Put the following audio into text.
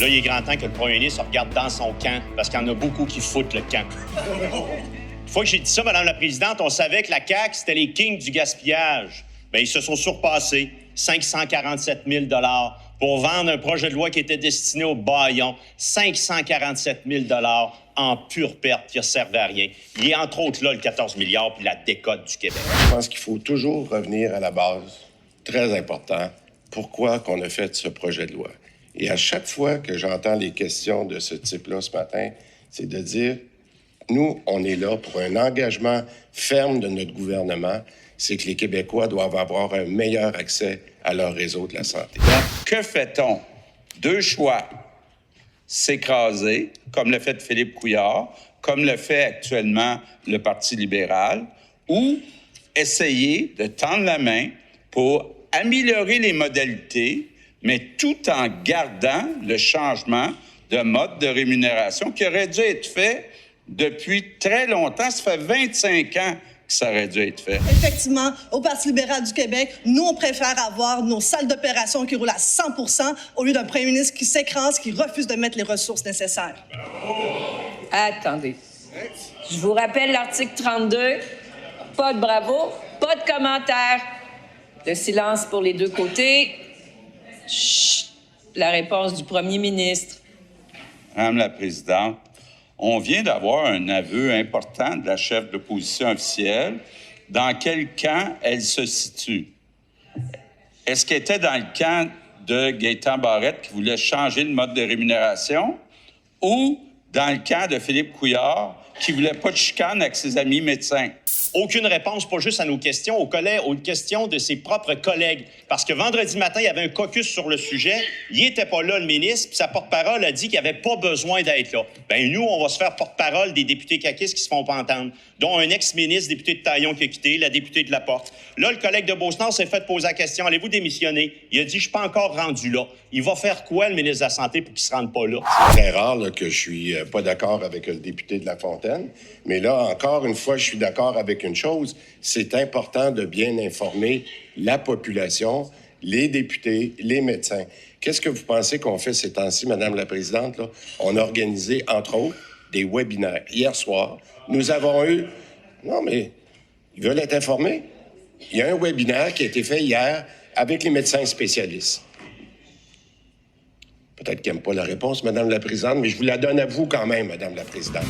Là, il est grand temps que le premier ministre regarde dans son camp, parce qu'il y en a beaucoup qui foutent le camp. Une fois que j'ai dit ça, Madame la Présidente, on savait que la CAQ, c'était les kings du gaspillage. Bien, ils se sont surpassés, 547 000 pour vendre un projet de loi qui était destiné au bâillon, 547 000 en pure perte qui ne servait à rien. Il y a entre autres là le 14 milliards puis la décote du Québec. Je pense qu'il faut toujours revenir à la base. Très important. Pourquoi qu'on a fait ce projet de loi? Et à chaque fois que j'entends les questions de ce type-là ce matin, c'est de dire, nous, on est là pour un engagement ferme de notre gouvernement, c'est que les Québécois doivent avoir un meilleur accès à leur réseau de la santé. Donc, que fait-on? Deux choix. S'écraser, comme le fait Philippe Couillard, comme le fait actuellement le Parti libéral, ou essayer de tendre la main pour améliorer les modalités, mais tout en gardant le changement de mode de rémunération qui aurait dû être fait depuis très longtemps. Ça fait 25 ans que ça aurait dû être fait. Effectivement, au Parti libéral du Québec, nous, on préfère avoir nos salles d'opération qui roulent à 100 au lieu d'un premier ministre qui s'écrase, qui refuse de mettre les ressources nécessaires. Attendez. Je vous rappelle l'article 32. Pas de bravo, pas de commentaires. Le silence pour les deux côtés. Chut. La réponse du premier ministre. Madame la Présidente, on vient d'avoir un aveu important de la chef d'opposition officielle. Dans quel camp elle se situe? Est-ce qu'elle était dans le camp de Gaétan Barrette qui voulait changer le mode de rémunération ou dans le camp de Philippe Couillard qui voulait pas de chicane avec ses amis médecins? Aucune réponse, pas juste à nos questions, aux questions de ses propres collègues. Parce que vendredi matin, il y avait un caucus sur le sujet. Il n'était pas là, le ministre, puis sa porte-parole a dit qu'il n'y avait pas besoin d'être là. Bien, nous, on va se faire porte-parole des députés caquistes qui se font pas entendre, dont un ex-ministre, député de Taillon qui a quitté, la députée de Laporte. Là, le collègue de Beaucenard s'est fait poser la question, allez-vous démissionner? Il a dit, je suis pas encore rendu là. Il va faire quoi, le ministre de la Santé, pour qu'il se rende pas là? C'est très rare là, que je suis pas d'accord avec le député de La Fontaine, mais là, encore une fois, je suis d'accord avec une chose, c'est important de bien informer la population, les députés, les médecins. Qu'est-ce que vous pensez qu'on fait ces temps-ci, Madame la Présidente? Là? On a organisé, entre autres, des webinaires. Hier soir, nous avons eu... Non, mais ils veulent être informés. Il y a un webinaire qui a été fait hier avec les médecins spécialistes. Peut-être qu'ils n'aiment pas la réponse, Madame la Présidente, mais je vous la donne à vous quand même, Madame la Présidente.